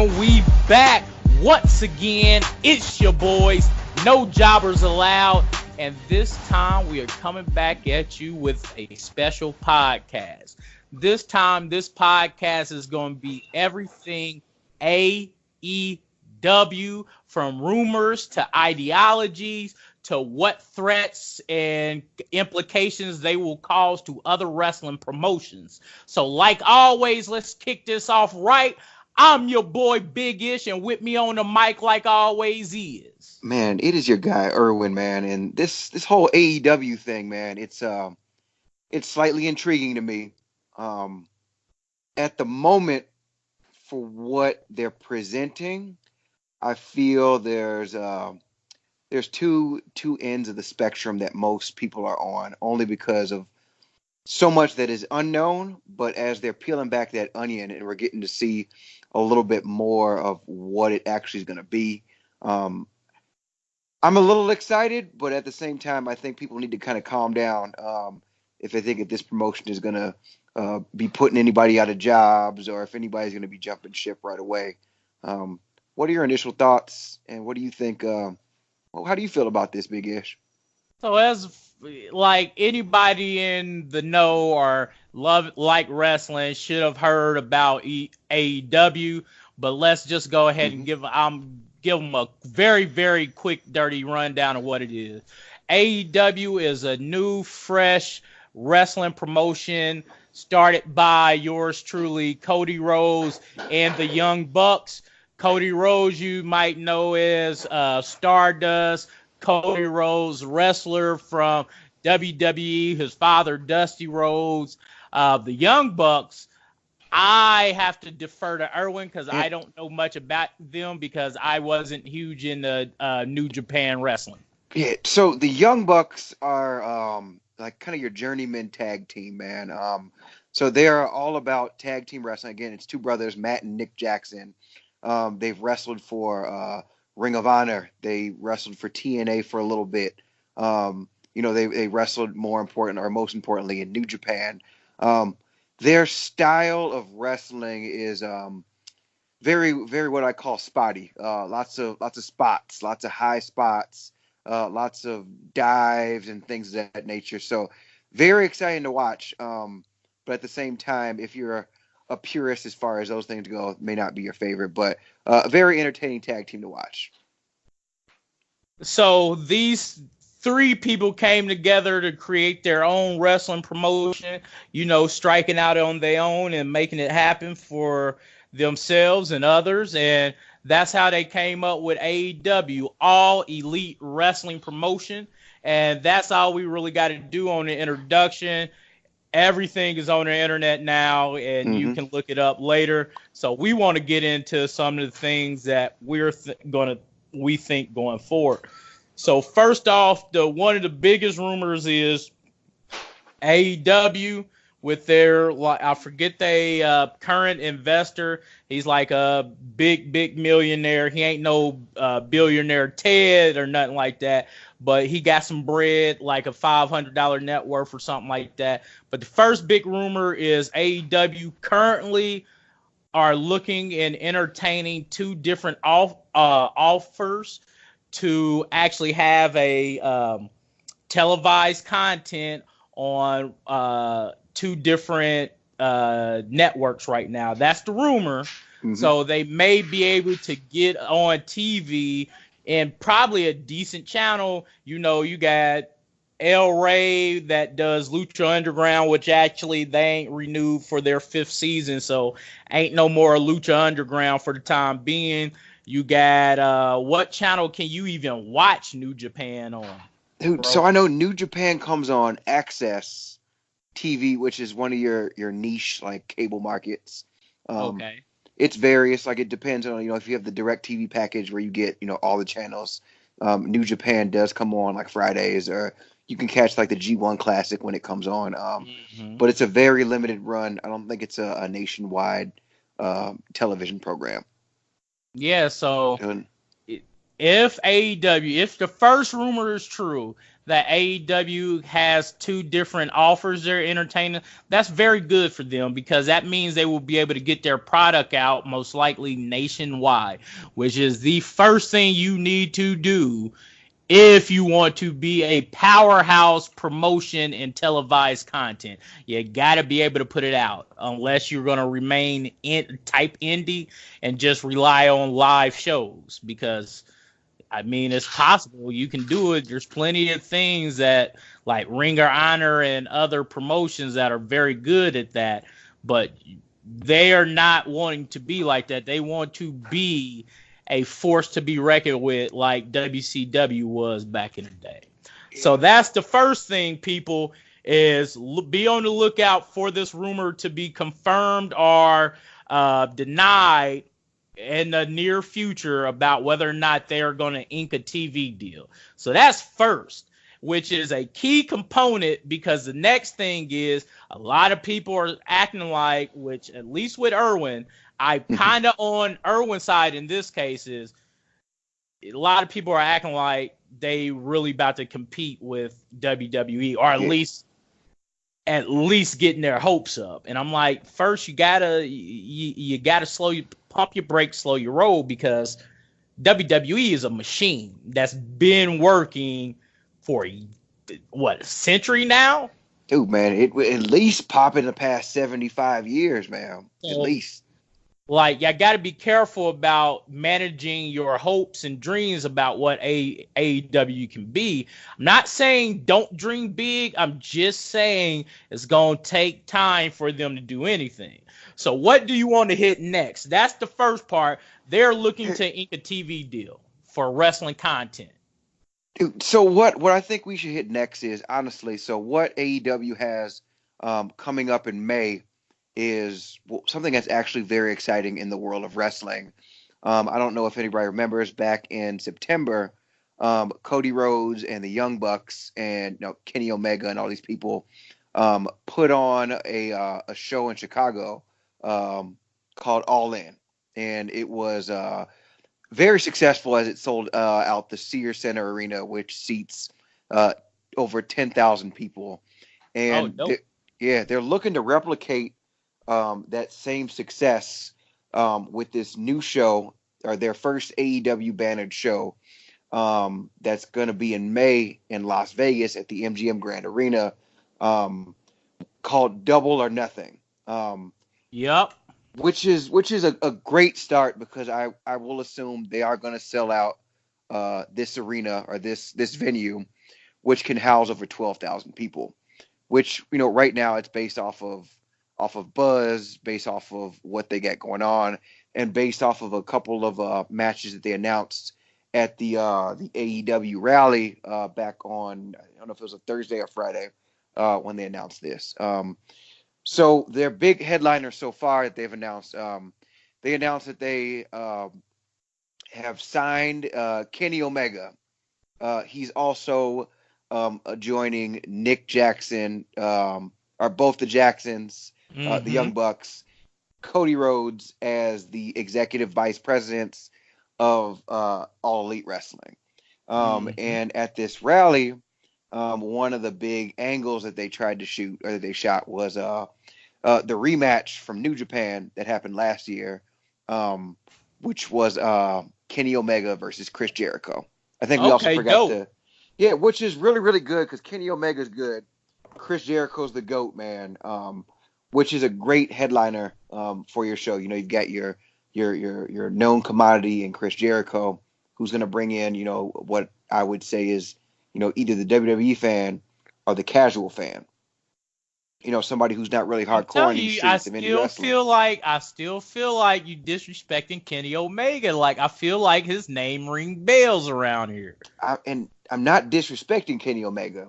And we back once again. It's your boys, no jobbers allowed. And this time we are coming back at you with a special podcast. This time, this podcast is going to be everything AEW, from rumors to ideologies to what threats and implications they will cause to other wrestling promotions. So like always, let's kick this off right. I'm your boy Big Ish, and with me on the mic like always is. Man, it is your guy Irwin, man, and this whole AEW thing, man, it's slightly intriguing to me. At the moment, for what they're presenting, I feel there's two ends of the spectrum that most people are on, only because of so much that is unknown. But as they're peeling back that onion and we're getting to see a little bit more of what it actually is going to be, I'm a little excited, but at the same time, I think people need to kind of calm down if they think that this promotion is going to be putting anybody out of jobs, or if anybody's going to be jumping ship right away. What are your initial thoughts, and what do you think? How do you feel about this, Big Ish? So as like anybody in the know or like wrestling should have heard about AEW, but let's just go ahead and give them a very, very quick, dirty rundown of what it is. AEW is a new, fresh wrestling promotion started by yours truly, Cody Rhodes and the Young Bucks. Cody Rhodes, you might know as Stardust. Cody Rhodes, wrestler from WWE, his father, Dusty Rhodes. The Young Bucks, I have to defer to Irwin because I don't know much about them because I wasn't huge into New Japan wrestling. Yeah, so the Young Bucks are like kind of your journeyman tag team, man. So they are all about tag team wrestling. Again, it's two brothers, Matt and Nick Jackson. They've wrestled for Ring of Honor. They wrestled for TNA for a little bit. They wrestled most importantly in New Japan. Their style of wrestling is very, very what I call spotty. Lots of spots, lots of high spots, lots of dives and things of that nature. So very exciting to watch. But at the same time, if you're a purist as far as those things go, it may not be your favorite, but a very entertaining tag team to watch. So these three people came together to create their own wrestling promotion, striking out on their own and making it happen for themselves and others. And that's how they came up with AEW, All Elite Wrestling Promotion. And that's all we really got to do on the introduction. Everything is on the internet now, and you can look it up later. So we want to get into some of the things that we think going forward. So first off, one of the biggest rumors is AEW with their, I forget the current investor. He's like a big millionaire. He ain't no billionaire Ted or nothing like that, but he got some bread, like a $500 net worth or something like that. But the first big rumor is AEW currently are looking and entertaining two different offers to actually have a televised content on two different networks right now. That's the rumor. So they may be able to get on TV and probably a decent channel. You got El Rey that does Lucha Underground, which actually they ain't renewed for their 5th season, so ain't no more Lucha Underground for the time being. You got what channel can you even watch New Japan on? Dude, bro? So I know New Japan comes on Access TV, which is one of your niche like cable markets. Okay. It's various, like it depends on, if you have the direct TV package where you get, all the channels. New Japan does come on like Fridays, or you can catch like the G1 Classic when it comes on. But it's a very limited run. I don't think it's a nationwide television program. Yeah, so if AEW, if the first rumor is true that AEW has two different offers they're entertaining. That's very good for them because that means they will be able to get their product out most likely nationwide, which is the first thing you need to do if you want to be a powerhouse promotion and televised content. You got to be able to put it out unless you're going to remain type indie and just rely on live shows because I mean, it's possible you can do it. There's plenty of things that, like Ring of Honor and other promotions, that are very good at that, but they are not wanting to be like that. They want to be a force to be reckoned with, like WCW was back in the day. So Yeah. that's the first thing, people, is be on the lookout for this rumor to be confirmed or denied in the near future about whether or not they are going to ink a TV deal. So that's first, which is a key component because the next thing is a lot of people are acting like, which at least with Irwin, I kind of on Irwin's side in this case is a lot of people are acting like they really about to compete with WWE or Yeah. at least getting their hopes up. And I'm like, first you gotta pump your brakes, slow your roll because WWE is a machine that's been working for what, a century now. Dude, man, it would at least pop in the past 75 years, man. At So least. like, you got to be careful about managing your hopes and dreams about what AEW can be. I'm not saying don't dream big. I'm just saying it's going to take time for them to do anything. So what do you want to hit next? That's the first part. They're looking to ink a TV deal for wrestling content. Dude, so what I think we should hit next is honestly, so what AEW has coming up in May is something that's actually very exciting in the world of wrestling. I don't know if anybody remembers back in September, Cody Rhodes and the Young Bucks and Kenny Omega and all these people put on a show in Chicago called All In, and it was very successful as it sold out the Sears Center Arena, which seats uh, over 10,000 people. Oh, And dope. yeah, they're looking to replicate that same success with this new show or their first AEW bannered show that's going to be in May in Las Vegas at the MGM Grand Arena um, called Double or Nothing. Um, Yep. which is a great start because I will assume they are going to sell out this arena or this venue, which can house over 12,000 people. Which right now it's based off of buzz, based off of what they got going on, and based off of a couple of matches that they announced at the AEW rally back on, I don't know if it was a Thursday or Friday when they announced this. So their big headliner so far that they've announced, they announced that they have signed Kenny Omega. He's also joining Nick Jackson, are both the Jacksons, the Mm-hmm. Young Bucks, Cody Rhodes as the executive vice presidents of All Elite Wrestling. Mm-hmm. And at this rally, one of the big angles that they tried to shoot or that they shot was the rematch from New Japan that happened last year, um, which was Kenny Omega versus Chris Jericho. I think we also Okay, forgot dope. to, yeah, which is really really good because Kenny Omega's good. Chris Jericho's the goat, man. Which is a great headliner for your show. You've got your known commodity in Chris Jericho, who's going to bring in what I would say is either the WWE fan or the casual fan. Somebody who's not really I'm hardcore in telling these you, I streets of indie still wrestling. feel like you disrespecting Kenny Omega. Like, I feel like his name ring bells around here. And I'm not disrespecting Kenny Omega.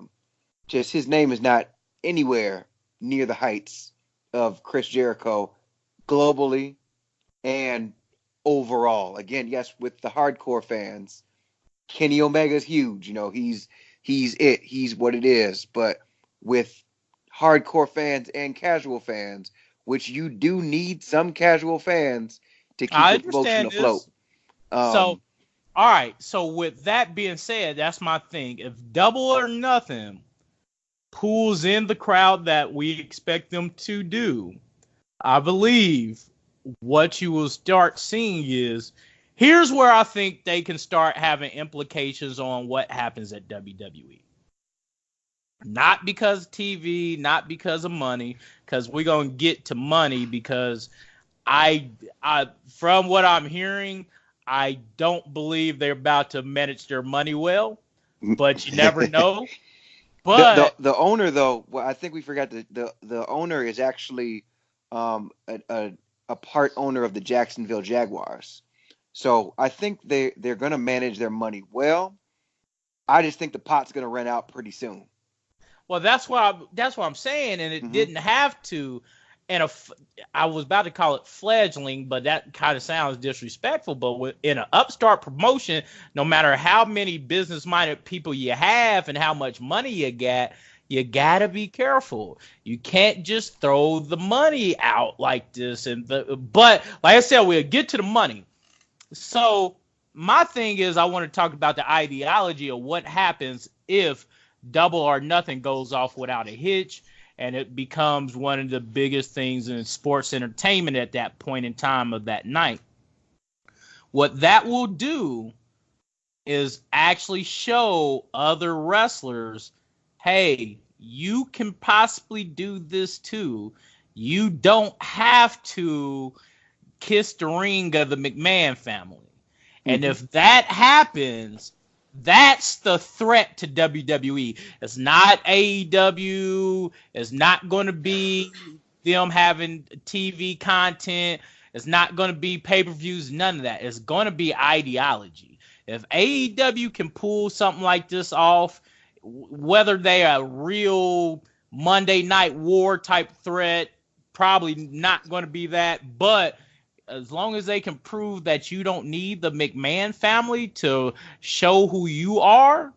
Just his name is not anywhere near the heights of Chris Jericho globally and overall. Again, yes, with the hardcore fans, Kenny Omega's huge. He's it. He's what it is. But with hardcore fans and casual fans, which you do need some casual fans to keep I your promotion understand afloat. this. So Um, All right. So with that being said, that's my thing. If Double or Nothing pulls in the crowd that we expect them to do, I believe what you will start seeing is here's where I think they can start having implications on what happens at WWE. Not because of TV, not because of money, because we're gonna get to money. Because I, from what I'm hearing, I don't believe they're about to manage their money well. But you never know. But The owner though, well, I think we forgot the owner is actually a part owner of the Jacksonville Jaguars. So I think they're going to manage their money well. I just think the pot's going to run out pretty soon. well, that's what I'm saying, and it Hmm. didn't have to. And I was about to call it fledgling, but that kind of sounds disrespectful. But in an upstart promotion, no matter how many business-minded people you have and how much money you gotta be careful. You can't just throw the money out like this. But like I said, we'll get to the money. So my thing is, I want to talk about the ideology of what happens if Double or Nothing goes off without a hitch, and it becomes one of the biggest things in sports entertainment at that point in time of that night. What that will do is actually show other wrestlers, hey, you can possibly do this too. You don't have to kiss the ring of the McMahon family. And Hmm. if that happens, that's the threat to WWE. It's not AEW. It's not going to be them having TV content. It's not going to be pay-per-views. None of that. It's going to be ideology. If AEW can pull something like this off, whether they are a real Monday Night War type threat, probably not going to be that. But as long as they can prove that you don't need the McMahon family to show who you are,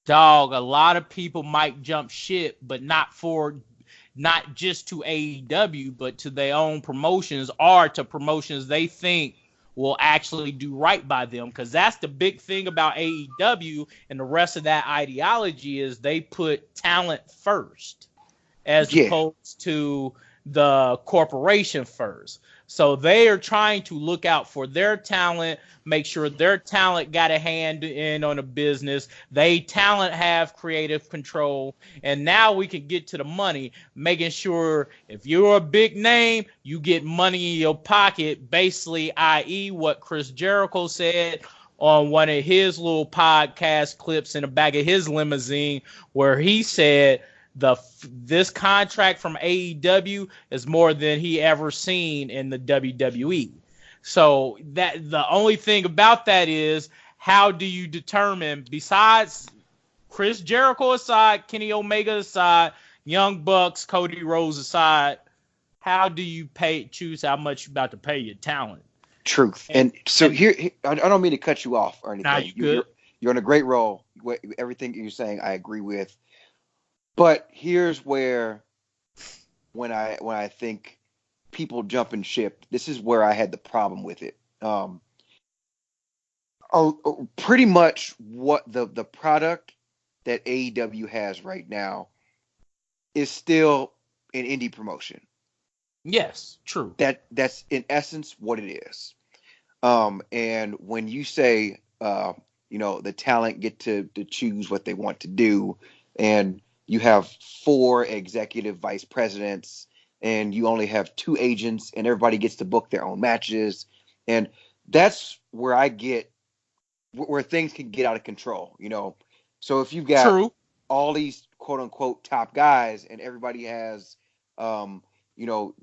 dog, a lot of people might jump ship, but not just to AEW, but to their own promotions or to promotions they think will actually do right by them. Because that's the big thing about AEW and the rest of that ideology is they put talent first as Yeah, opposed to the corporation first. So they are trying to look out for their talent, make sure their talent got a hand in on a business. They talent have creative control. And now we can get to the money, making sure if you're a big name, you get money in your pocket, basically, i.e., what Chris Jericho said on one of his little podcast clips in the back of his limousine, where he said this contract from AEW is more than he ever seen in the WWE. So that the only thing about that is how do you determine, besides Chris Jericho aside, Kenny Omega aside, Young Bucks, Cody Rhodes aside, how do you choose how much you're about to pay your talent? truth. And And so and here, I don't mean to cut you off or now anything. you good. You're on a great roll. Everything you're saying, I agree with. But here's where when I think people jumping ship, this is where I had the problem with it. Pretty much what the product that AEW has right now is still an indie promotion. Yes, true. That's in essence what it is. And when you say, the talent get to choose what they want to do, and you have four executive vice presidents, and you only have two agents, and everybody gets to book their own matches, and that's where I get where things can get out of control. So if you've got True. all these quote unquote top guys, and everybody has,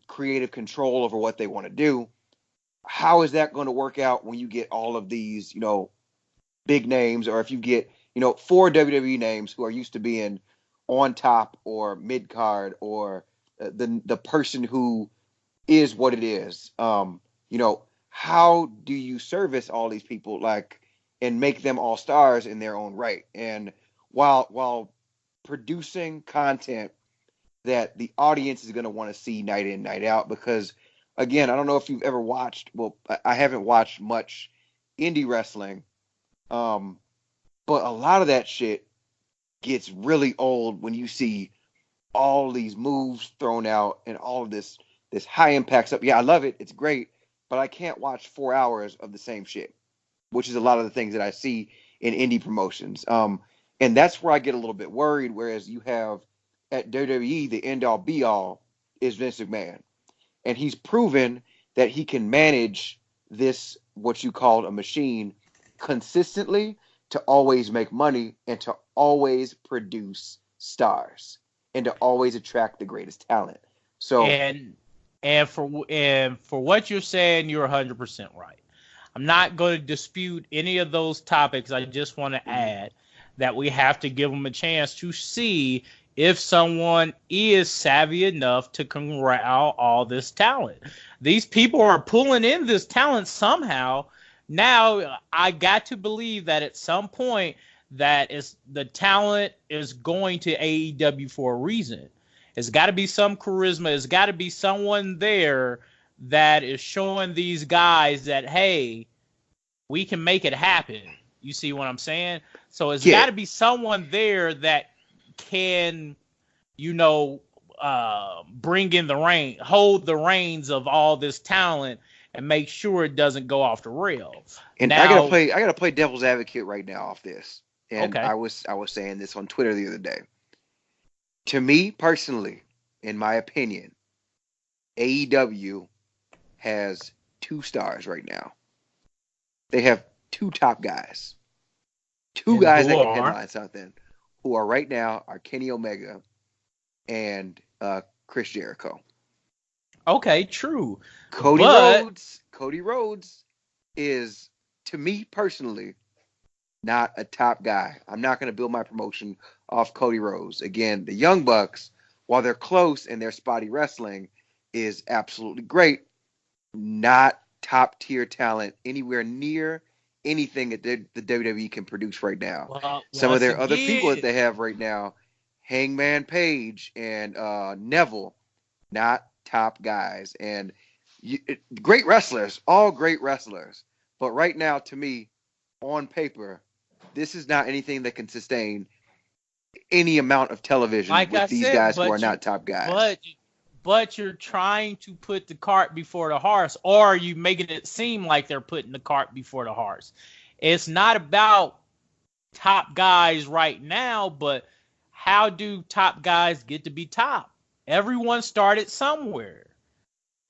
creative control over what they want to do, how is that going to work out when you get all of these, big names, or if you get, four WWE names who are used to being on top or mid card, or the person who is what it is. How do you service all these people, like, and make them all stars in their own right? And while producing content that the audience is going to want to see night in, night out, because again, I don't know if you've ever watched. Well, I haven't watched much indie wrestling, But a lot of that shit gets really old when you see all these moves thrown out and all of this high impact stuff. Yeah, I love it. It's great, but I can't watch 4 hours of the same shit, which is a lot of the things that I see in indie promotions. And that's where I get a little bit worried. Whereas you have at WWE, the end all be all is Vince McMahon, and he's proven that he can manage this what you called a machine consistently to always make money and to always produce stars and to always attract the greatest talent. So And for what you're saying, you're 100% right. I'm not going to dispute any of those topics. I just want to add that we have to give them a chance to see if someone is savvy enough to corral all this talent. These people are pulling in this talent somehow. Now, I got to believe that at some point that is the talent is going to AEW for a reason. It's got to be some charisma. It's got to be someone there that is showing these guys that, hey, we can make it happen. You see what I'm saying? So it's got to be someone there that can, bring in the rein, hold the reins of all this talent and make sure it doesn't go off the rails. And now, I gotta play devil's advocate right now off this. And okay. I was saying this on Twitter the other day. To me personally, in my opinion, AEW has 2 stars right now. They have 2 top guys. 2 guys that can headline something who are right now are Kenny Omega and Chris Jericho. Okay, true. Cody Rhodes is, to me personally, not a top guy. I'm not going to build my promotion off Cody Rhodes. Again, the Young Bucks, while they're close and their spotty wrestling is absolutely great, not top tier talent anywhere near anything that the WWE can produce right now. Well, some of their other people that they have right now, Hangman Page and Neville, not top guys. And great wrestlers, all great wrestlers. But right now, to me, on paper, this is not anything that can sustain any amount of television with these guys who are not top guys. But you're trying to put the cart before the horse, or are you making it seem like they're putting the cart before the horse? It's not about top guys right now, but how do top guys get to be top? Everyone started somewhere.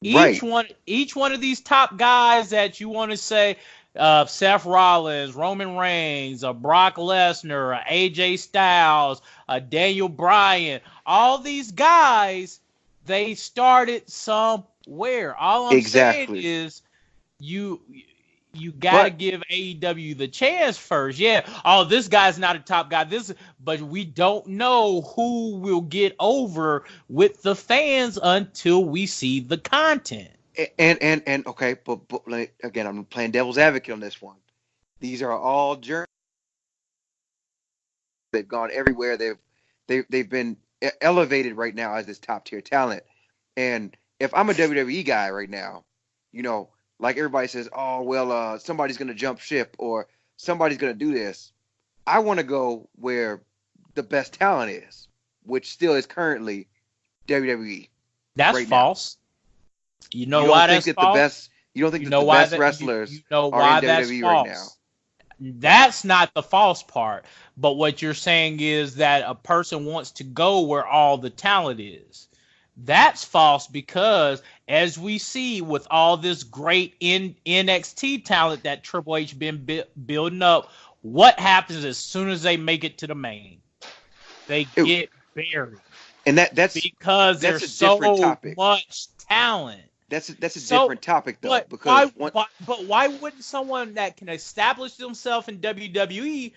Each one of these top guys that you want to say, Seth Rollins, Roman Reigns, Brock Lesnar, AJ Styles, Daniel Bryan, all these guys, they started somewhere. All I'm saying is you got to give AEW the chance first. Yeah. Oh, this guy's not a top guy. But we don't know who will get over with the fans until we see the content. And okay, but again, I'm playing devil's advocate on this one. These are all journeys. They've gone everywhere. They've been elevated right now as this top tier talent. And if I'm a WWE guy right now, like everybody says, oh well, somebody's gonna jump ship or somebody's gonna do this. I want to go where the best talent is, which still is currently WWE. That's right false. Now. You know why that's false? You don't think that the best wrestlers are in WWE right now? That's not the false part. But what you're saying is that a person wants to go where all the talent is. That's false because, as we see with all this great NXT talent that Triple H been building up, what happens as soon as they make it to the main? They get buried. And that's because there's so much talent. That's a different topic though. But why wouldn't someone that can establish themselves in WWE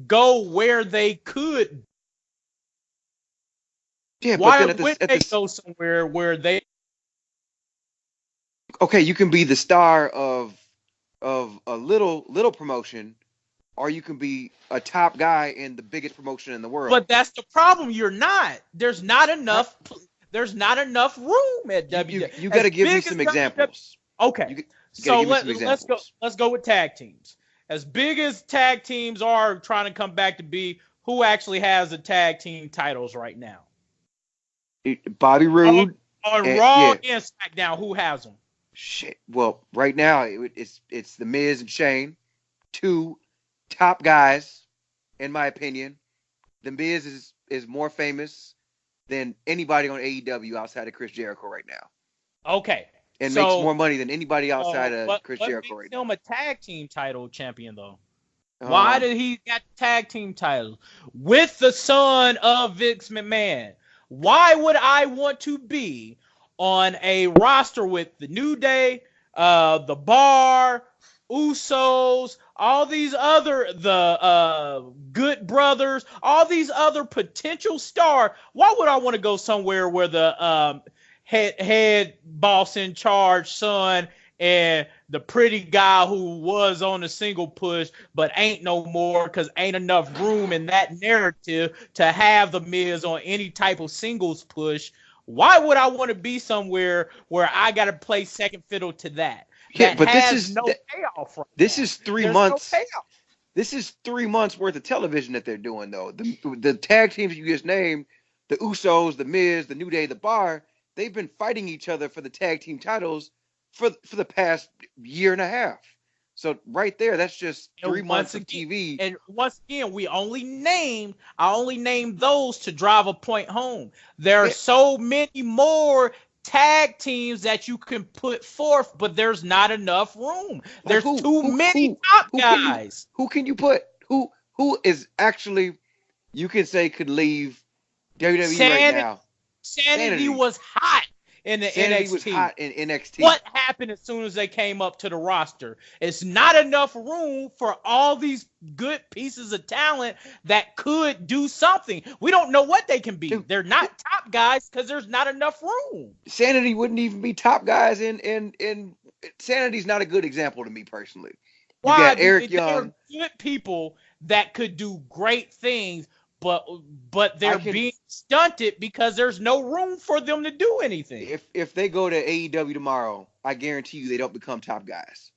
go where they could? Yeah, why would they go somewhere where they? Okay, you can be the star of a little promotion, or you can be a top guy in the biggest promotion in the world. But that's the problem. You're not. There's not enough. There's not enough room at WWE. You got to give me some examples. Okay, so let's go with tag teams. as big as tag teams are trying to come back to be, who actually has the tag team titles right now? Bobby On, Roode. on And, Raw yeah. and SmackDown, who has them? Shit. Well, right now it's the Miz and Shane, two top guys, in my opinion. The Miz is more famous than anybody on AEW outside of Chris Jericho right now, Okay, and makes so more money than anybody outside of Chris what Jericho makes right him a tag team title champion though? now. Why did he got tag team titles with the son of Vince McMahon? Why would I want to be on a roster with the New Day, the Bar, Usos, all these other Good Brothers, all these other potential stars? Why would I want to go somewhere where the head boss in charge son and the pretty guy who was on a single push but ain't no more because ain't enough room in that narrative to have the Miz on any type of singles push? Why would I want to be somewhere where I got to play second fiddle to that? Yeah, That but has no payoff right this now. is 3 There's no months. payoff. This is 3 months worth of television that they're doing though. The tag teams you just named, the Usos, the Miz, the New Day, the Bar, they've been fighting each other for the tag team titles for the past year and a half. So right there, that's just 3 months of TV. And once again, I only named those to drive a point home. There are Yeah, so many more tag teams that you can put forth, but there's not enough room. like There's who too who many who top who can you guys. who can you put who is actually you can say could leave WWE right Sanity, now? Sanity Sanity. was hot in the Sanity was NXT. hot in NXT. What happened as soon as they came up to the roster? It's not enough room for all these good pieces of talent that could do something. We don't know what they can be. Dude, They're not top guys because there's not enough room. Sanity wouldn't even be top guys in Sanity's not a good example to me personally. You Why? got Eric They're Young. good people that could do great things, but I they're can being stunted because there's no room for them to do anything. if they go to AEW tomorrow, I guarantee you they don't become top guys.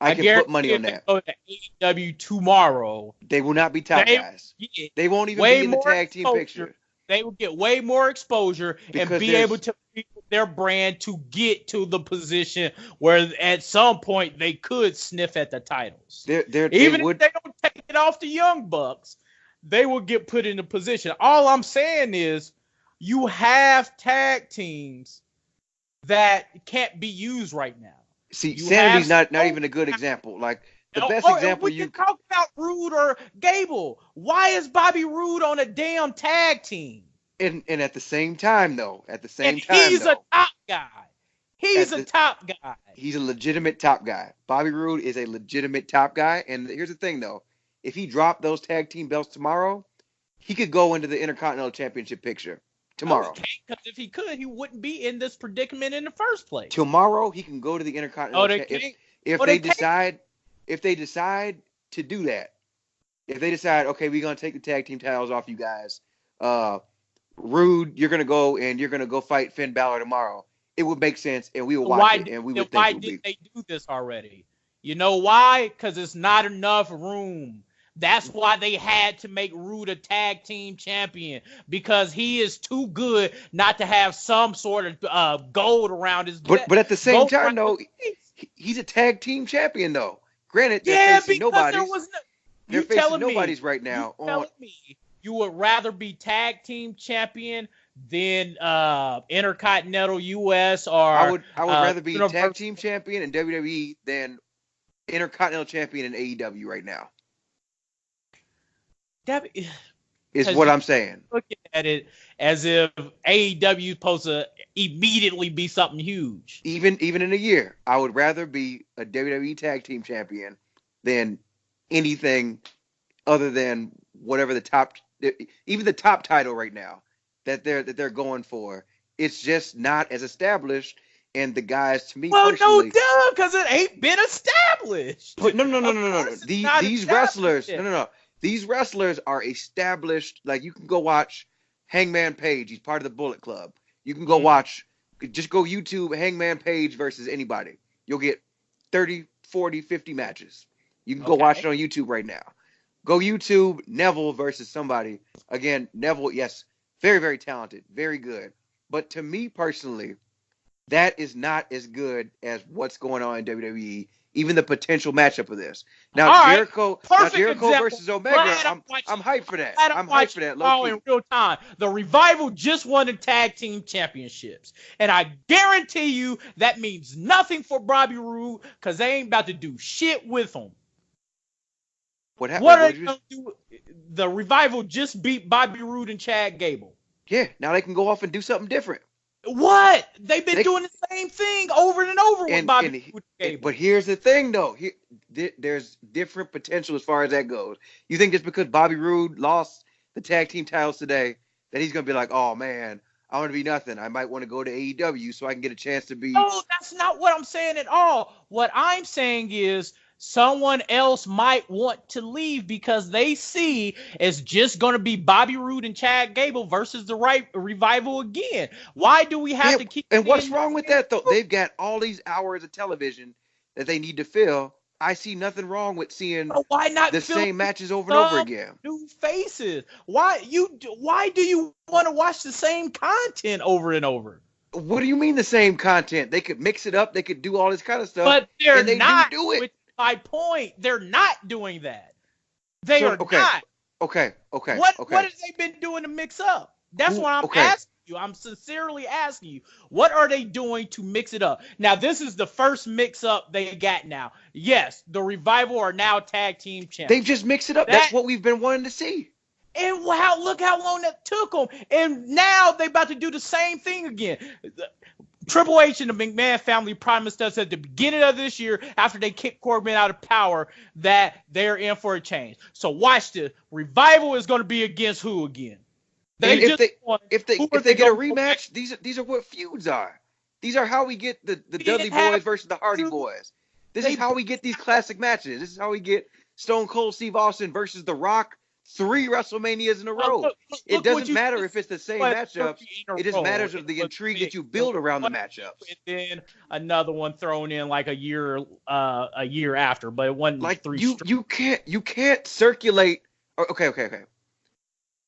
I I can put guarantee money if on they that. go to AEW tomorrow, They will not be top they guys. get They won't even way be in the more tag team exposure. picture They will get way more exposure and because be able to build their brand to get to the position where at some point they could sniff at the titles. they Even if would they don't take it off the Young Bucks, they will get put in a position. All I'm saying is you have tag teams that can't be used right now. see You Sanity's have not even a good example. Like the best and example we can talk about Rude or Gable. Why is Bobby Roode on a damn tag team? and at the same time though, And he's a top guy. He's at a the top guy. he's a legitimate top guy. Bobby Roode is a legitimate top guy. And here's the thing, though: if he dropped those tag team belts tomorrow, he could go into the Intercontinental Championship picture No, he tomorrow. can't, because if he could, he wouldn't be in this predicament in the first place. Tomorrow, he can go to the Intercontinental. Oh, they can't. If Oh, they they can't. decide if they decide to do that, if they decide, okay, we're gonna take the tag team titles off you guys, Rude, you're gonna go fight Finn Balor tomorrow. It would make sense, and we will watch it, and we would think Why it would did be. they do this already? You know why? Because it's not enough room. That's why they had to make Rude a tag team champion, because he is too good not to have some sort of gold around his But at the same gold time, around though, his face. he's a tag team champion, though. Granted, they're Yeah, facing because nobodies. there was no. They're You facing telling me? nobodies right now. You telling me you would rather be tag team champion than Intercontinental US or I would rather be Universal? tag team champion in WWE than Intercontinental champion in AEW right now. That, Is what I'm saying. looking at it as if AEW is supposed to immediately be something huge. Even in a year, I would rather be a WWE tag team champion than anything other than whatever the top, even the top title right now that they're going for. It's just not as established. And the guys, to me personally, no, duh, because it ain't been established. but no. Of course it's not These established wrestlers, yet. no. These wrestlers are established. Like you can go watch Hangman Page. He's part of the Bullet Club. You can go watch, just go YouTube Hangman Page versus anybody. You'll get 30, 40, 50 matches. You can go watch Okay. it on YouTube right now. Go YouTube Neville versus somebody. Again, Neville, yes, very, very talented, very good. But to me personally, that is not as good as what's going on in WWE. Even the potential matchup of this. Now All right. Jericho, Perfect example. versus Omega. Glad I'm watching. I'm hyped for that. Glad I'm I'm hyped for watching that, low all in key. real time. The Revival just won the tag team championships, and I guarantee you that means nothing for Bobby Roode because they ain't about to do shit with him. What happened? What Wait, are what they did you? gonna do? The Revival just beat Bobby Roode and Chad Gable. Yeah, now they can go off and do something different. What? They've been They doing the same thing over and over with Bobby Roode and Gable. but here's the thing though. There's different potential as far as that goes. You think just because Bobby Roode lost the tag team titles today that he's gonna be like, oh man, I want to be nothing. I might want to go to AEW so I can get a chance to be. No, that's not what I'm saying at all. What I'm saying is someone else might want to leave because they see it's just going to be Bobby Roode and Chad Gable versus the Revival again. Why do we have Yeah, to keep and what's seeing wrong with this? that though? They've got all these hours of television that they need to fill. I see nothing wrong with seeing So why not the fill same matches over and over some again. new faces? Why do you want to watch the same content over and over? What do you mean the same content? They could mix it up. They could do all this kind of stuff, But they're and they not, do it. which is my point. They're not doing that. They So are not. okay. What have they been doing to mix up? That's what I'm Okay. asking you. I'm sincerely asking you. What are they doing to mix it up? Now, this is the first mix up they got now. Yes, the Revival are now tag team champions. They've just mixed it up. That's what we've been wanting to see. And look how long that took them. And now they're about to do the same thing again. Triple H and the McMahon family promised us at the beginning of this year, after they kicked Corbin out of power, that they're in for a change. So watch this. Revival is going to be against who again? If they get a rematch, these are what feuds are. These are how we get the Dudley Boys versus the Hardy Boys. This is how we get these classic matches. This is how we get Stone Cold Steve Austin versus The Rock 3 WrestleManias in a row. It doesn't matter if it's the same matchups. It just matters of the intrigue that you build around the matchups. And then another one thrown in like a year after, but it wasn't like 3 you can't circulate. Okay.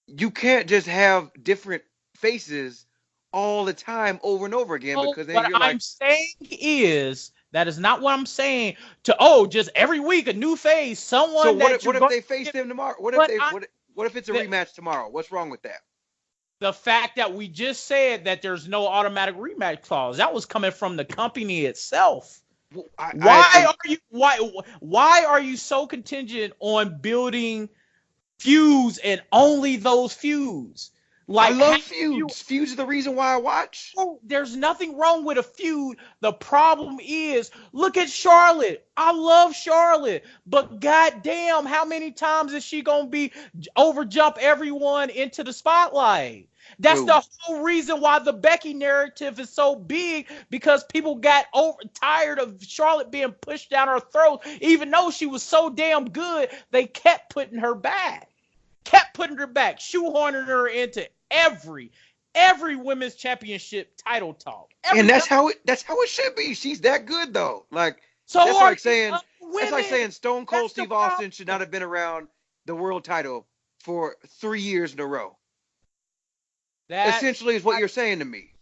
You can't just have different faces all the time over and over again, because then what you're like, I'm saying is that is not what I'm saying. Just every week a new face, someone. So what if they face them tomorrow? What if it's a rematch tomorrow? What's wrong with that? The fact that we just said that there's no automatic rematch clause, that was coming from the company itself. Why are you so contingent on building feuds and only those feuds? Like, I love feuds. Feuds are the reason why I watch. There's nothing wrong with a feud. The problem is, look at Charlotte. I love Charlotte, but goddamn, how many times is she gonna be overjump everyone into the spotlight? That's the whole reason why the Becky narrative is so big, because people got tired of Charlotte being pushed down her throat. Even though she was so damn good, they kept putting her back. Shoehorning her into every women's championship title talk. And that's how it should be. She's that good though. Like, that's like saying Stone Cold Steve Austin should not have been around the world title for 3 years in a row. That essentially is what you're saying to me.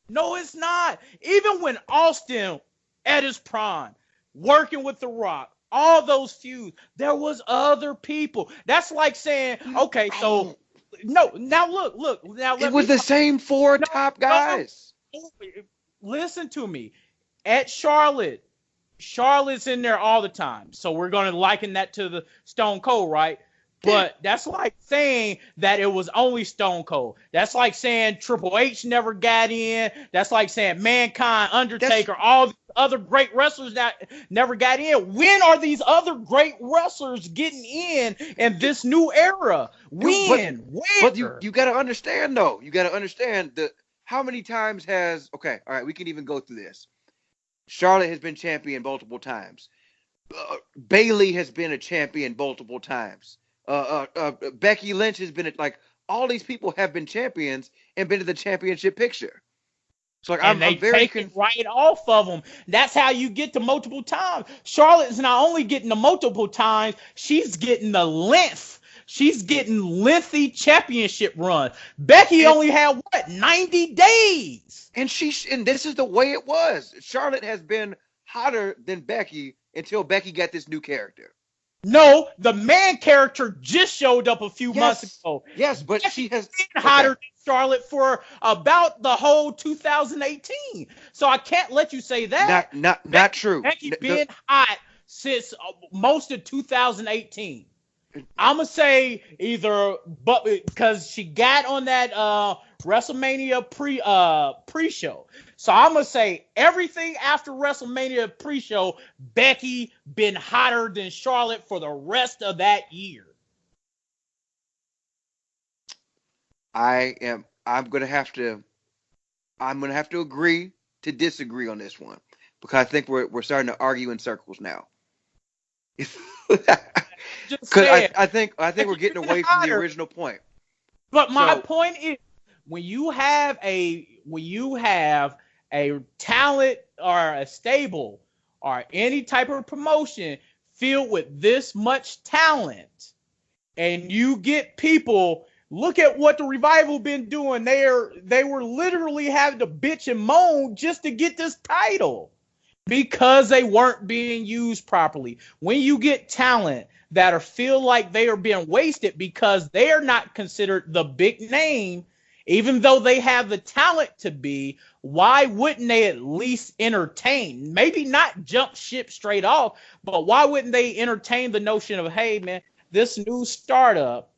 No, it's not. Even when Austin at his prime, working with The Rock, all those feuds, there was other people. That's like saying, okay, so no, now look. Now it was the same 4 top guys. Listen to me. At Charlotte's in there all the time. So we're going to liken that to the Stone Cold, right? But that's like saying that it was only Stone Cold. That's like saying Triple H never got in. That's like saying Mankind, Undertaker, all the other great wrestlers that never got in. When are these other great wrestlers getting in this new era? When? But you got to understand, though. You got to understand how many times has... Okay, all right, we can even go through this. Charlotte has been champion multiple times. Bayley has been a champion multiple times. Becky Lynch has been like, all these people have been champions and been in the championship picture. So like And they I'm very take it right off of them. That's how you get to multiple times. Charlotte is not only getting the multiple times, she's getting the length. She's getting lengthy championship run. Becky and, only had what, 90 days. and this is the way it was. Charlotte has been hotter than Becky until Becky got this new character. No, the man character just showed up a few months Yes, ago. yes, but Becky's she has been okay. hotter than Charlotte for about the whole 2018. So I can't let you say that. Not true. Becky been hot since most of 2018. I'm gonna say either, but because she got on that WrestleMania pre-show, so I'm gonna say everything after WrestleMania pre-show, Becky been hotter than Charlotte for the rest of that year. I'm gonna have to agree to disagree on this one because I think we're starting to argue in circles now. Because I think we're getting away from the original point. But my point is, when you have a talent or a stable or any type of promotion filled with this much talent, and you get people, look at what the Revival been doing. They were literally having to bitch and moan just to get this title because they weren't being used properly. When you get talent that are feel like they are being wasted because they are not considered the big name, even though they have the talent to be, why wouldn't they at least entertain? Maybe not jump ship straight off, but why wouldn't they entertain the notion of, hey man, this new startup,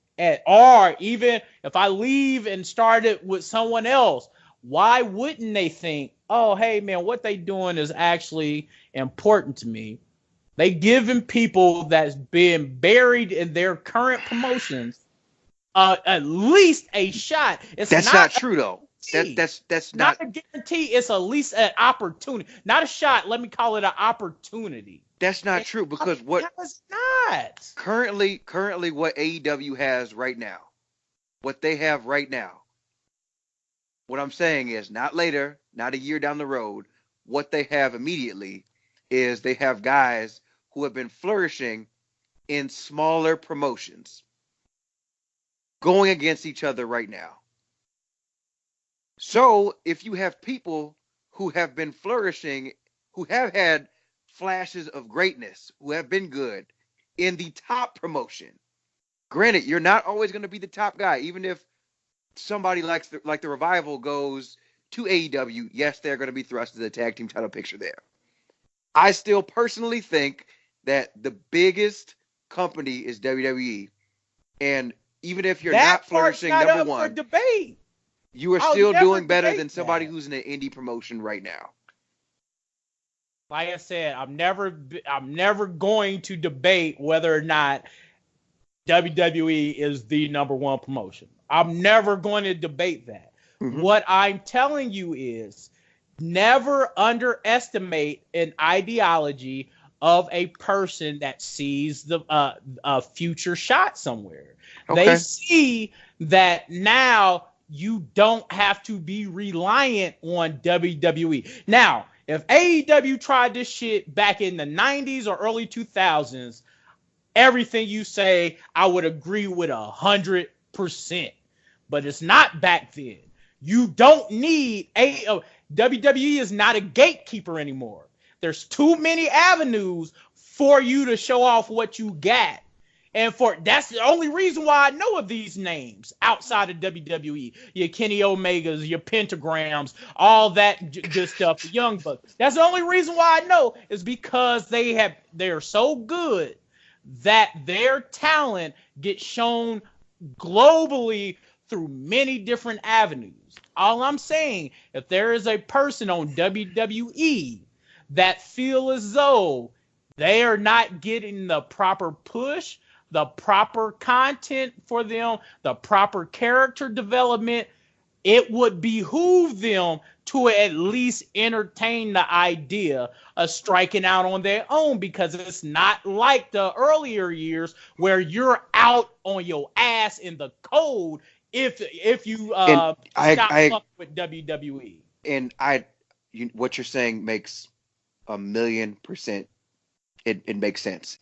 or even if I leave and start it with someone else, why wouldn't they think, oh hey man, what they doing is actually important to me? They giving people that's been buried in their current promotions at least a shot. That's not true though. That's not a guarantee. It's at least an opportunity, not a shot. Let me call it an opportunity. That's not true because what it's not currently what AEW has right now, what they have right now. What I'm saying is not later, not a year down the road. What they have immediately is they have guys who have been flourishing in smaller promotions going against each other right now. So if you have people who have been flourishing, who have had flashes of greatness, who have been good in the top promotion, granted, you're not always going to be the top guy, even if somebody like the Revival goes to AEW, yes, they're going to be thrust to the tag team title picture there. I still personally think that the biggest company is WWE, and even if you're not flourishing number one, for debate. You are still doing better than somebody who's in an indie promotion right now. Like I said, I'm never going to debate whether or not WWE is the number one promotion. I'm never going to debate that. Mm-hmm. What I'm telling you is never underestimate an ideology of a person that sees a future shot somewhere. Okay. They see that now you don't have to be reliant on WWE. Now, if AEW tried this shit back in the 90s or early 2000s, everything you say, I would agree with 100%. But it's not back then. You don't need WWE is not a gatekeeper anymore. There's too many avenues for you to show off what you got. And that's the only reason why I know of these names outside of WWE. Your Kenny Omegas, your Pentagrams, all that good stuff, the Young Bucks. That's the only reason why I know is because they're so good that their talent gets shown globally through many different avenues. All I'm saying, if there is a person on WWE that feel as though they are not getting the proper push, the proper content for them, the proper character development, it would behoove them to at least entertain the idea of striking out on their own, because it's not like the earlier years where you're out on your ass in the cold if you stop with WWE. And what you're saying makes 1,000,000%. It makes sense.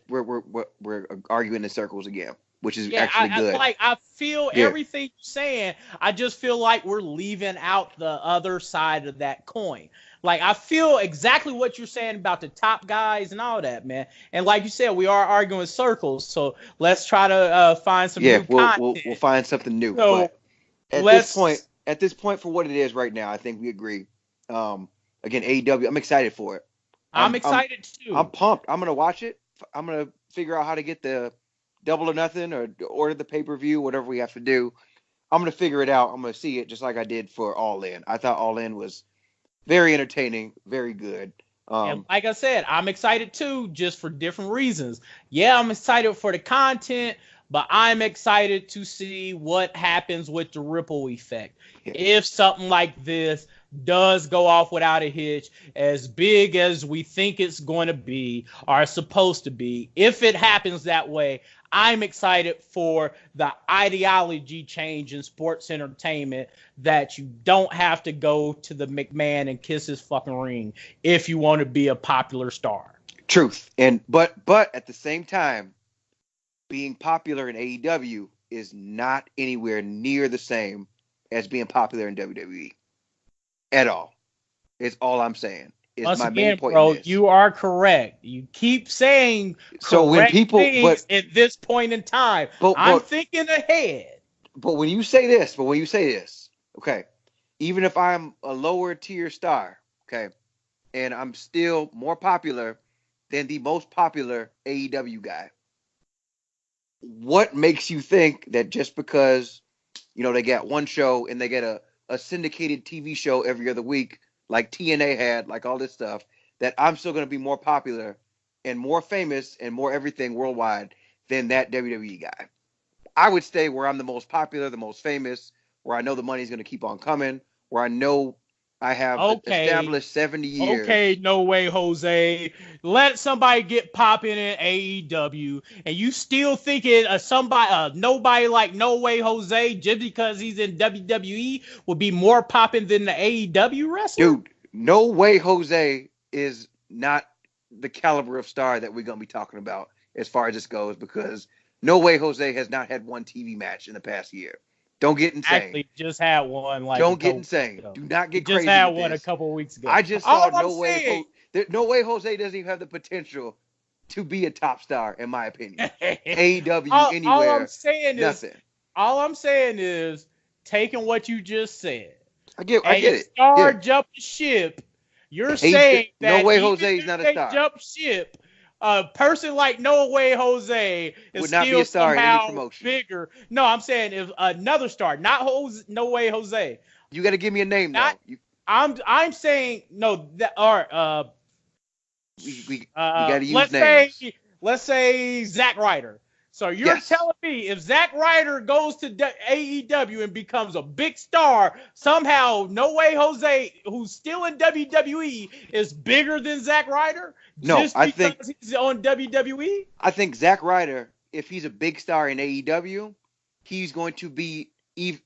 We're arguing in circles again, which is Yeah, actually good. I feel Yeah, everything you're saying. I just feel like we're leaving out the other side of that coin. Like I feel exactly what you're saying about the top guys and all that, man. And like you said, we are arguing circles. So let's try to find some yeah. new We'll content. find something new. So But let's. at this point, for what it is right now, I think we agree. Again, AEW. I'm excited for it. I'm I'm I'm excited I'm too. pumped. I'm gonna watch it. I'm gonna figure out how to get the Double or Nothing or order the pay-per-view, whatever we have to do. I'm gonna figure it out. I'm gonna see it just like I did for All In. I thought All In was very entertaining, very good. And like I said, I'm excited too, just for different reasons. Yeah, I'm excited for the content, but I'm excited to see what happens with the ripple effect. Yeah, If something like this does go off without a hitch, as big as we think it's going to be or supposed to be, if it happens that way, I'm excited for the ideology change in sports entertainment that you don't have to go to the McMahon and kiss his fucking ring if you want to be a popular star. truth. And but at the same time, being popular in AEW is not anywhere near the same as being popular in WWE at all. It's all I'm saying. Is Once my main again, point in bro, this. you are correct. You keep saying So when correct people, things at this point in time. but I'm but thinking ahead. but when you say this, okay, even if I'm a lower tier star, okay, and I'm still more popular than the most popular AEW guy, what makes you think that just because they got one show and they get a syndicated TV show every other week, like TNA had, like all this stuff, that I'm still going to be more popular and more famous and more everything worldwide than that WWE guy? I would stay where I'm the most popular, the most famous, where I know the money's going to keep on coming, where I know I have Okay, established 70 okay, years. no way, Jose. Let somebody get popping in AEW, and you still thinking nobody like No Way Jose just because he's in WWE would be more popping than the AEW wrestler? Dude, no way Jose is not the caliber of star that we're going to be talking about as far as this goes, because no way Jose has not had one TV match in the past year. Don't get insane. Actually, just had one like a Don't get couple weeks insane. ago. Do not He get just crazy had with one a this. couple weeks ago. I just All saw I'm saying, No way Jose doesn't even have the potential to be a top star, in my opinion. AEW all I'm anywhere, saying is, nothing. all I'm saying is taking what you just said. I A get it. star Yeah. jumped ship. You're saying No that way even Jose is if not a they star. jump ship, a person like No Way Jose is Would not be still a star in any somehow promotion. bigger. No, I'm saying if another star, not No Way Jose. You got to give me a name Not though. I'm saying no that or We got to use let's say names. Zack Ryder. So you're Yes. telling me if Zack Ryder goes to AEW and becomes a big star, somehow No Way Jose, who's still in WWE, is bigger than Zack Ryder No, just because he's on WWE? I think Zack Ryder, if he's a big star in AEW, he's going to be he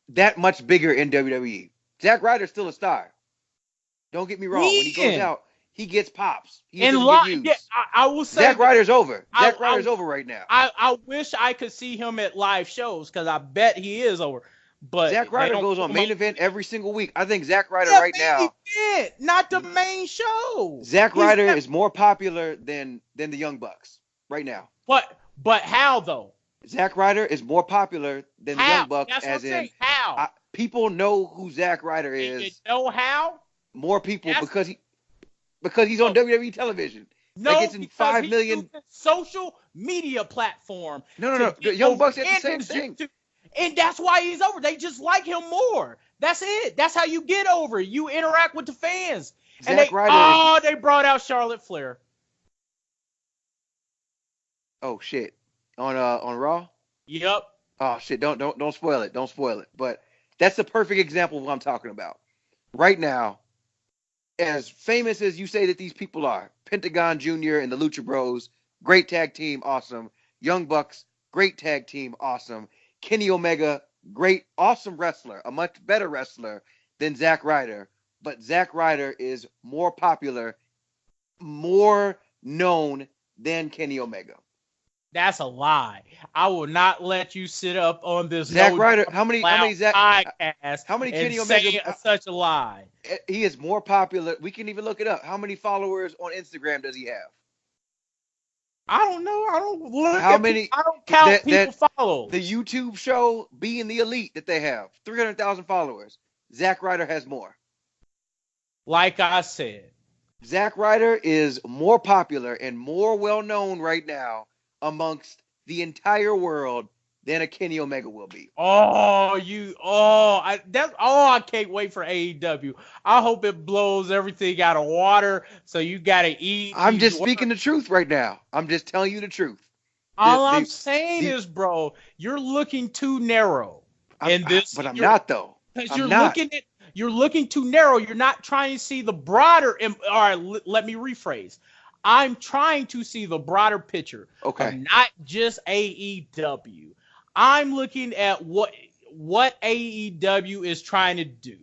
that much bigger in WWE. Zack Ryder's still a star. Don't get me wrong. When he goes When? out, he gets pops. He And doesn't get yeah, used. I will say Zack that Ryder's over. I, Zack I Ryder's over right now. I wish I could see him at live shows because I bet he is over. But Zack they Ryder don't goes put on him on. main event every single week. I think Zack Ryder Yeah, right main now. event, not the main show. Zack He's Ryder not, is more popular than the Young Bucks right now. but how though? Zack Ryder is more popular than the How? Young Bucks, That's what I'm as in saying. How? people know who Zack Ryder You is. know how? More people That's because he's on no, WWE television. Like no, it's in because 5 he million. uses social media platform to No. get The Young over Bucks had the in same his thing. YouTube, and that's why he's over. They just like him more. That's it. That's how you get over. You interact with the fans, and Zack Ryder is. they brought out Charlotte Flair. Oh shit. On Raw. Yep. Oh shit. Don't spoil it. Don't spoil it. But that's the perfect example of what I'm talking about. Right now, as famous as you say that these people are, Pentagon Jr. and the Lucha Bros, great tag team, awesome. Young Bucks, great tag team, awesome. Kenny Omega, great, awesome wrestler, a much better wrestler than Zack Ryder. But Zack Ryder is more popular, more known than Kenny Omega. That's a lie. I will not let you sit up on this Zack no Ryder, podcast how many and Kenny say Omega? such a lie. He is more popular. We can even look it up. How many followers on Instagram does he have? I don't know. I don't look How at people. many I don't count people that follows. the YouTube show Being the Elite that they have 300,000 followers. Zack Ryder has more. Like I said, Zack Ryder is more popular and more well known right now amongst the entire world than a Kenny Omega will be. I can't wait for AEW. I hope it blows everything out of water. So you gotta eat. I'm just speaking the truth right now. I'm just telling you the truth. All I'm saying is, bro, you're looking too narrow in this. But I'm not though. Because you're looking too narrow. You're not trying to see the broader. All right, let me rephrase. I'm trying to see the broader picture. Okay. Of not just AEW. I'm looking at what AEW is trying to do.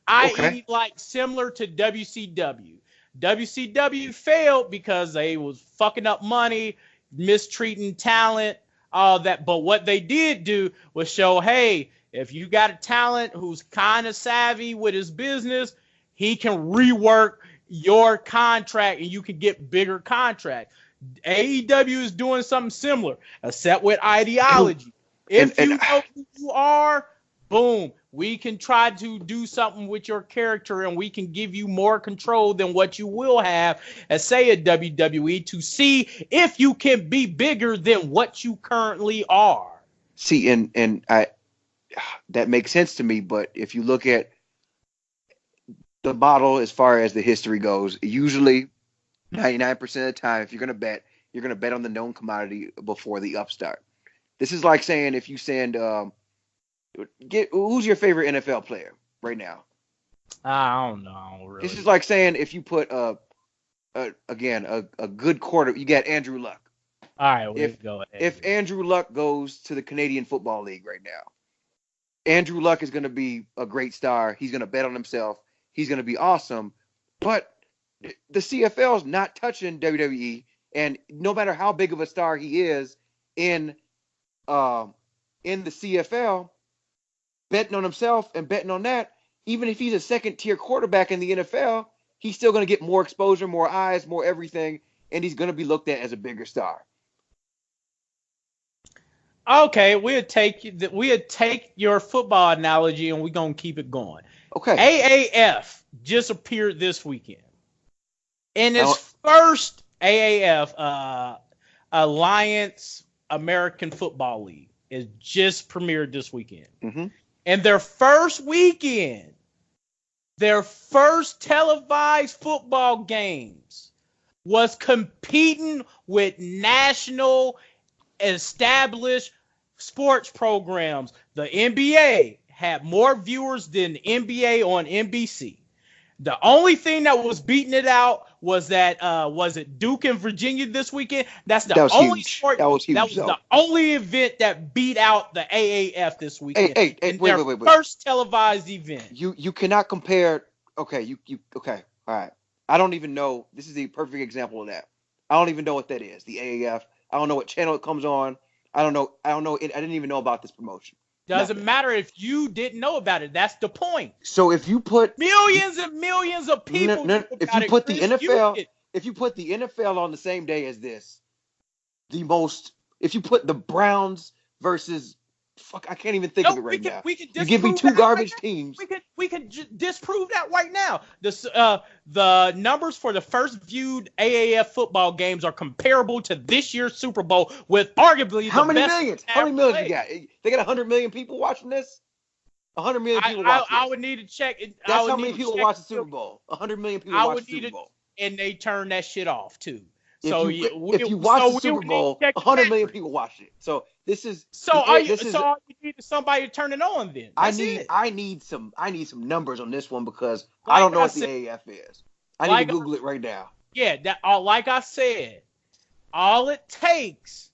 I.e., like similar to WCW. WCW failed because they was fucking up money, mistreating talent, all that. But what they did do was show, hey, if you got a talent who's kind of savvy with his business, he can rework your contract and you can get bigger contracts. AEW is doing something similar, except with ideology. If you know who you are, boom, we can try to do something with your character and we can give you more control than what you will have as, say, a WWE to see if you can be bigger than what you currently are. See, and that makes sense to me, but if you look at the model as far as the history goes, usually 99% of the time, if you're going to bet on the known commodity before the upstart. This is like saying if you send who's your favorite NFL player right now? I don't know. Really. This is like saying if you put a good quarter, you got Andrew Luck. All right, go ahead. If Andrew Luck goes to the Canadian Football League right now, Andrew Luck is going to be a great star. He's going to bet on himself. He's going to be awesome. But the CFL is not touching WWE, and no matter how big of a star he is in the CFL, betting on himself and betting on that, even if he's a second-tier quarterback in the NFL, he's still going to get more exposure, more eyes, more everything, and he's going to be looked at as a bigger star. Okay, we'll take your football analogy and we're going to keep it going. Okay. AAF just appeared this weekend. In its first AAF, Alliance American Football League, is just premiered this weekend. Mm-hmm. And their first weekend, their first televised football games was competing with national established sports programs. The NBA had more viewers than the NBA on NBC. The only thing that was beating it out was that was it Duke and Virginia this weekend? That was only huge. sport. That was huge. That was the only event that beat out the AAF this weekend. Wait. First televised event. You cannot compare. Okay, okay. All right. I don't even know. This is the perfect example of that. I don't even know what that is. The AAF. I don't know what channel it comes on. I don't know. I didn't even know about this promotion. Doesn't matter if you didn't know about it. That's the point. So if you put millions and millions of people, if you put the NFL on the same day as this, if you put the Browns versus I can't even think of it right now. You give me two garbage teams. We could disprove that right now. The numbers for the first viewed AAF football games are comparable to this year's Super Bowl with arguably How many millions you got? They got 100 million people watching this? 100 million people watching this. I would need to check it. That's how many people watch the Super Bowl. 100 million people watch the Super Bowl. And they turn that shit off too. If you watch the Super Bowl, 100 million people watch it. So this is all you need is somebody to turn it on then. I need some numbers on this one because I don't know what the AAF is. I need to Google it right now. Yeah, like I said, all it takes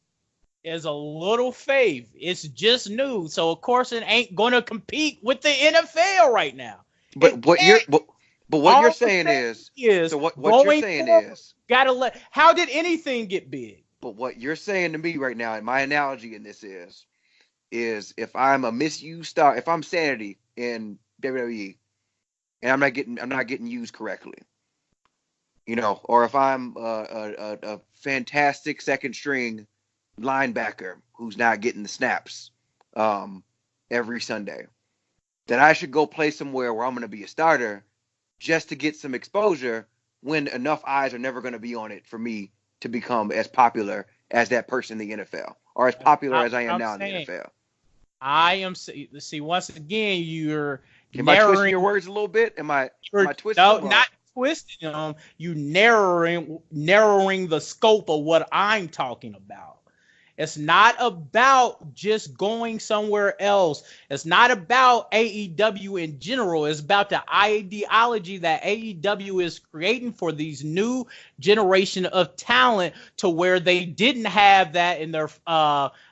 is a little fave. It's just new. So of course it ain't gonna compete with the NFL right now. But It what you're can't. but what you're All I'm saying saying so is what you're going saying forward, is gotta let how did anything get big? but what you're saying to me right now, and my analogy in this is if I'm a misused star, if I'm Sanity in WWE and I'm not getting used correctly, or if I'm a fantastic second string linebacker who's not getting the snaps um, every Sunday, then I should go play somewhere where I'm going to be a starter just to get some exposure when enough eyes are never going to be on it for me to become as popular as that person in the NFL or as popular as I am I'm now in the saying NFL. I am see once again you're Am I twisting narrowing. your words a little bit? Am I twisting No, them or not twisting them. You narrowing the scope of what I'm talking about. It's not about just going somewhere else. It's not about AEW in general. It's about the ideology that AEW is creating for these new generation of talent to where they didn't have that in their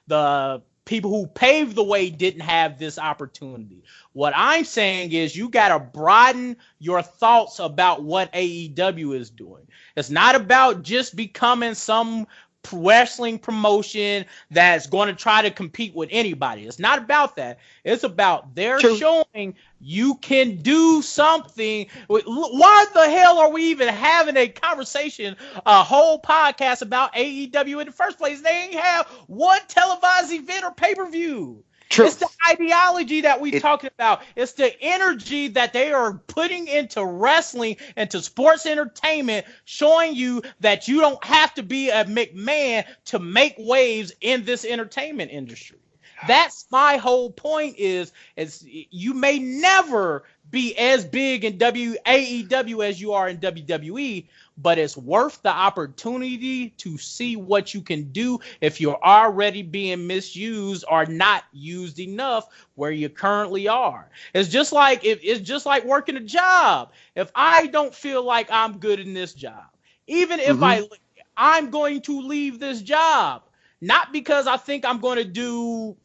the people who paved the way didn't have this opportunity. What I'm saying is you got to broaden your thoughts about what AEW is doing. It's not about just becoming some wrestling promotion that's going to try to compete with anybody. It's not about that. It's about they're true? showing you can do something. Why the hell are we even having a conversation, a whole podcast about AEW in the first place? They ain't have one televised event or pay-per-view. True. It's the ideology that we It talking about. It's the energy that they are putting into wrestling, into sports entertainment, showing you that you don't have to be a McMahon to make waves in this entertainment industry. That's my whole point is you may never be as big in AEW as you are in WWE, but it's worth the opportunity to see what you can do if you're already being misused or not used enough where you currently are. It's just like working a job. If I don't feel like I'm good in this job, even if mm-hmm. I'm going to leave this job, not because I think I'm going to do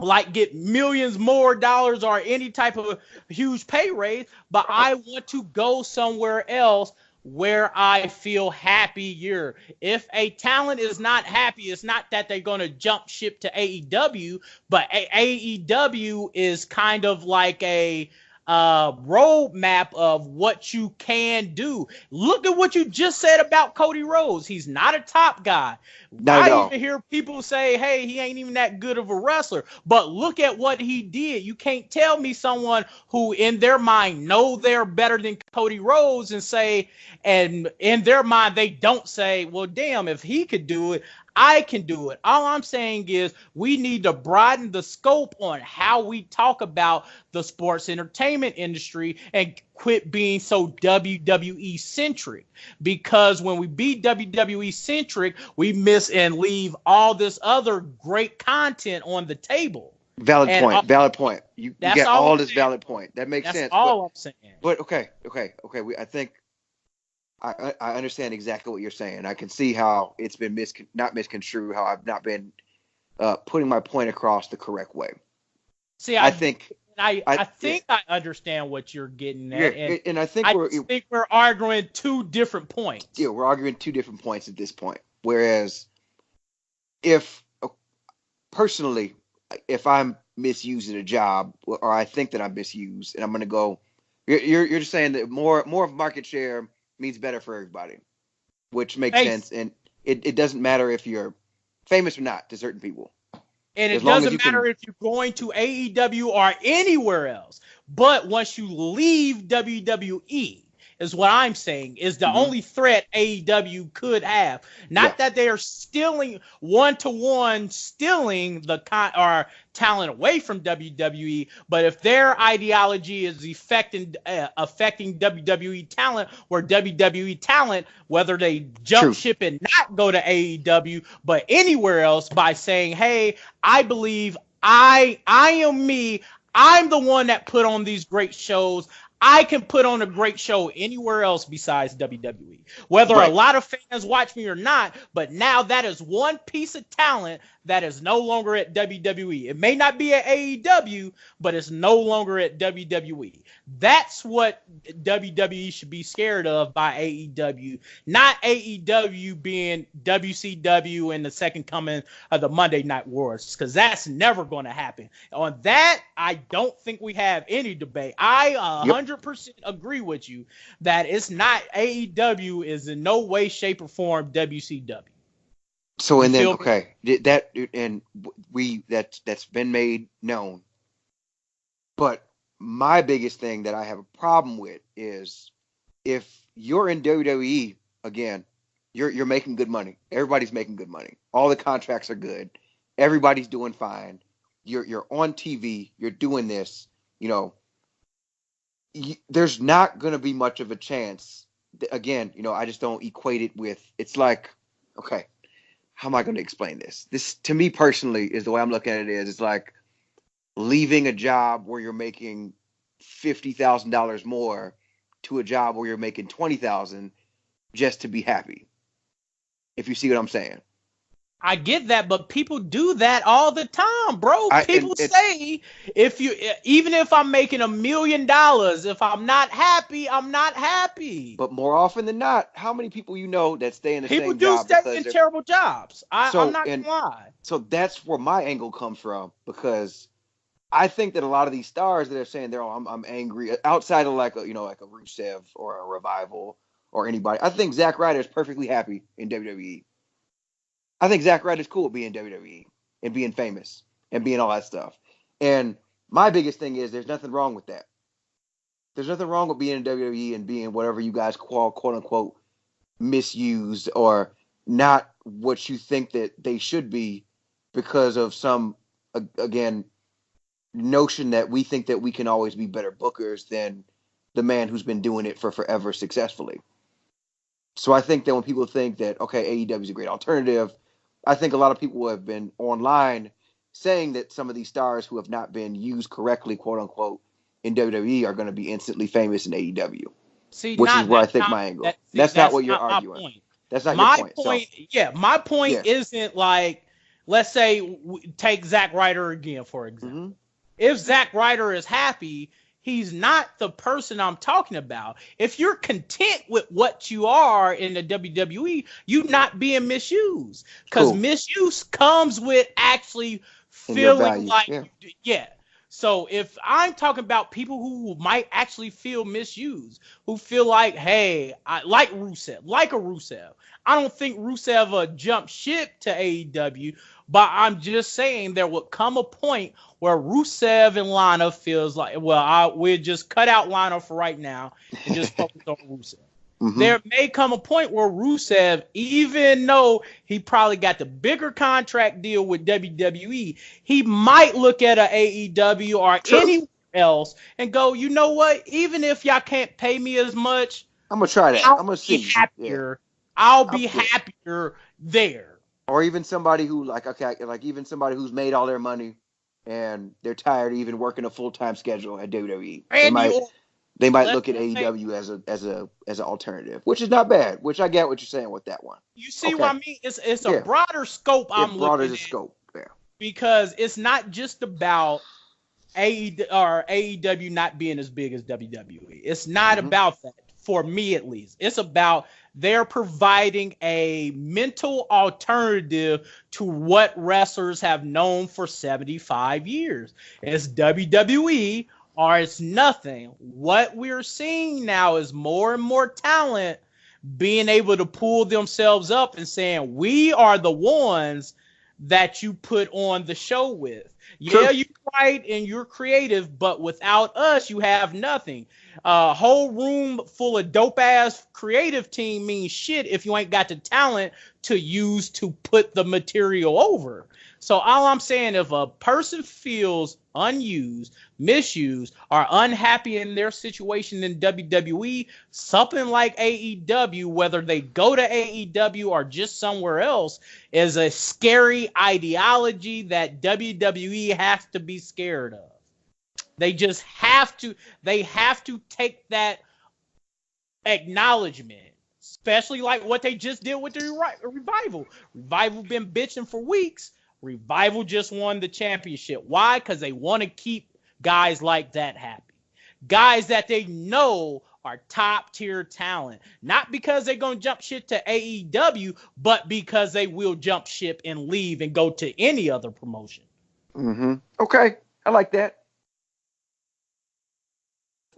like get millions more dollars or any type of huge pay raise, but I want to go somewhere else where I feel happier. If a talent is not happy, it's not that they're going to jump ship to AEW, but AEW is kind of like a roadmap of what you can do. Look at what you just said about Cody Rhodes. He's not a top guy. Not at I all. even hear people say, hey, he ain't even that good of a wrestler. But look at what he did. You can't tell me someone who in their mind know they're better than Cody Rhodes and in their mind, they don't say, well, damn, if he could do it, I can do it. All I'm saying is we need to broaden the scope on how we talk about the sports entertainment industry and quit being so WWE centric. Because when we be WWE centric, we miss and leave all this other great content on the table. Valid And point. Valid point. You that's get all all I'm this saying. valid point. That makes That's sense. all I'm saying. But okay. I think I understand exactly what you're saying. I can see how it's been not misconstrued. How I've not been putting my point across the correct way. See, I think I yeah, think I understand what you're getting yeah, at, and and I think I just think we're arguing two different points. we're arguing two different points at this point. Whereas if personally, if I'm misusing a job or I think that I'm misused, and I'm going to go, you're just saying that more of market share means better for everybody, which makes Hey, sense, and it doesn't matter if you're famous or not to certain people, and as it long as you doesn't matter can. if you're going to AEW or anywhere else. But once you leave WWE, is what I'm saying, is the Mm-hmm, only threat AEW could have. yeah, Not that they are stealing one-to-one, stealing the or talent away from WWE, but if their ideology is affecting WWE talent, where WWE talent, whether they jump true. ship and not go to AEW, but anywhere else by saying, hey, I believe I am me. I'm the one that put on these great shows. I can put on a great show anywhere else besides WWE. Whether a Right. lot of fans watch me or not, but now that is one piece of talent that is no longer at WWE. It may not be at AEW, but it's no longer at WWE. That's what WWE should be scared of by AEW, not AEW being WCW and the second coming of the Monday Night Wars, because that's never going to happen. On that, I don't think we have any debate. I Yep. 100% agree with you that it's not AEW is in no way, shape, or form WCW. So You and then feel me? okay, that's been made known. But my biggest thing that I have a problem with is if you're in WWE again, you're making good money. Everybody's making good money. All the contracts are good. Everybody's doing fine. You're on TV. You're doing this. You know, there's not going to be much of a chance. Again, I just don't equate it with. It's like, okay, how am I going to explain this? This to me personally is the way I'm looking at it. It's like leaving a job where you're making $50,000 more to a job where you're making 20,000 just to be happy. If you see what I'm saying. I get that, but people do that all the time, bro. People say even if I'm making $1 million, if I'm not happy, I'm not happy. But more often than not, how many people that stay in the People same do job stay in terrible jobs. I'm not gonna lie. So that's where my angle comes from, because I think that a lot of these stars that are saying I'm angry outside of like a Rusev or a Revival or anybody. I think Zack Ryder is perfectly happy in WWE. I think Zack Ryder's cool being WWE and being famous and being all that stuff. And my biggest thing is there's nothing wrong with that. There's nothing wrong with being in WWE and being whatever you guys call quote unquote misused or not what you think that they should be because of some again notion that we think that we can always be better bookers than the man who's been doing it for forever successfully. So I think that when people think that, okay, AEW is a great alternative, I think a lot of people have been online saying that some of these stars who have not been used correctly, quote unquote, in WWE are going to be instantly famous in AEW. See, which is where I think my angle. That's not what you're arguing. Point. That's not my your point. point. So, yeah, my point isn't like, let's say, take Zack Ryder again, for example. Mm-hmm. If Zack Ryder is happy, he's not the person I'm talking about. If you're content with what you are in the WWE, you're not being misused. Because misuse comes with actually feeling like, So if I'm talking about people who might actually feel misused, who feel like, hey, I like Rusev. I don't think Rusev jumped ship to AEW, but I'm just saying there would come a point where Rusev and Lana feels like, we'll just cut out Lana for right now and just focus on Rusev. Mm-hmm. There may come a point where Rusev, even though he probably got the bigger contract deal with WWE, he might look at a AEW or anywhere else and go, you know what? Even if y'all can't pay me as much, I'm gonna try that. I'm gonna see. Happier. I'll be happier there. Or even somebody who even somebody who's made all their money and they're tired of even working a full-time schedule at WWE. They might look at AEW as an alternative, which is not bad. Which I get what you're saying with that one. You see what I mean? It's a broader scope. I'm broader looking at scope. Yeah. Because it's not just about AEW not being as big as WWE. It's not about that, for me at least. It's about they're providing a mental alternative to what wrestlers have known for 75 years. It's WWE or it's nothing. What we're seeing now is more and more talent being able to pull themselves up and saying, we are the ones that you put on the show with. Yeah, you write and you're creative, but without us, you have nothing. A whole room full of dope-ass creative team means shit if you ain't got the talent to use to put the material over. So all I'm saying, if a person feels unused, misused, or unhappy in their situation in WWE, something like AEW, whether they go to AEW or just somewhere else, is a scary ideology that WWE has to be scared of. They just have to. They have to take that acknowledgement, especially like what they just did with the Revival. Revival been bitching for weeks. Revival just won the championship. Why? Because they want to keep guys like that happy. Guys that they know are top tier talent. Not because they're going to jump ship to AEW, but because they will jump ship and leave and go to any other promotion. Mm-hmm. Okay. I like that.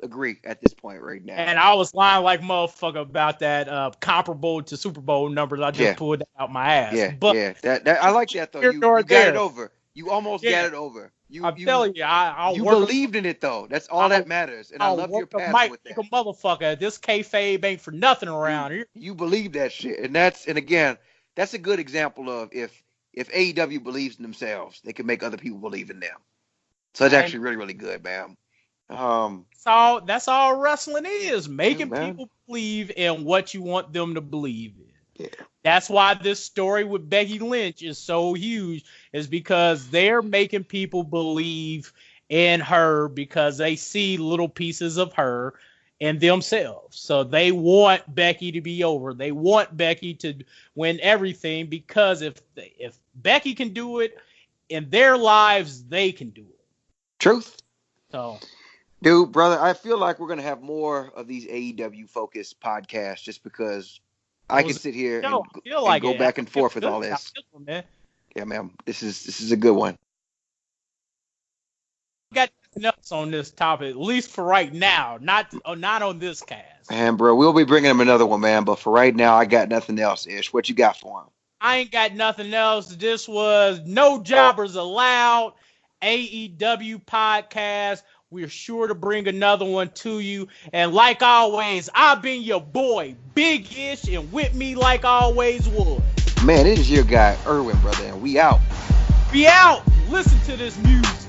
Agree at this point right now. And I was lying like motherfucker about that comparable to Super Bowl numbers. I just pulled that out my ass. Yeah, but that I like that though. You got it over. You almost got it over. I'm telling you, I'll you work believed in it though. That's all that matters. And I love your passion with that. Like a motherfucker. This kayfabe ain't for nothing around here. You believe that shit, and again, that's a good example of if AEW believes in themselves, they can make other people believe in them. So it's actually really, really good, man. That's all wrestling is, making people believe in what you want them to believe in. Yeah. That's why this story with Becky Lynch is so huge, is because they're making people believe in her because they see little pieces of her in themselves. So they want Becky to be over. They want Becky to win everything, because if Becky can do it in their lives, they can do it. Truth. So, dude, brother, I feel like we're gonna have more of these AEW focused podcasts, just because I can sit here and go back and forth with all this. Yeah, man, this is a good one. Got nothing else on this topic, at least for right now. Not on this cast. Man, bro, we'll be bringing him another one, man. But for right now, I got nothing else. Ish, what you got for him? I ain't got nothing else. This was No Jobbers Allowed AEW podcast. We're sure to bring another one to you. And like always, I've been your boy, Big Ish, and with me, like always, was. Man, it is your guy, Irwin, brother, and we out. Be out. Listen to this music.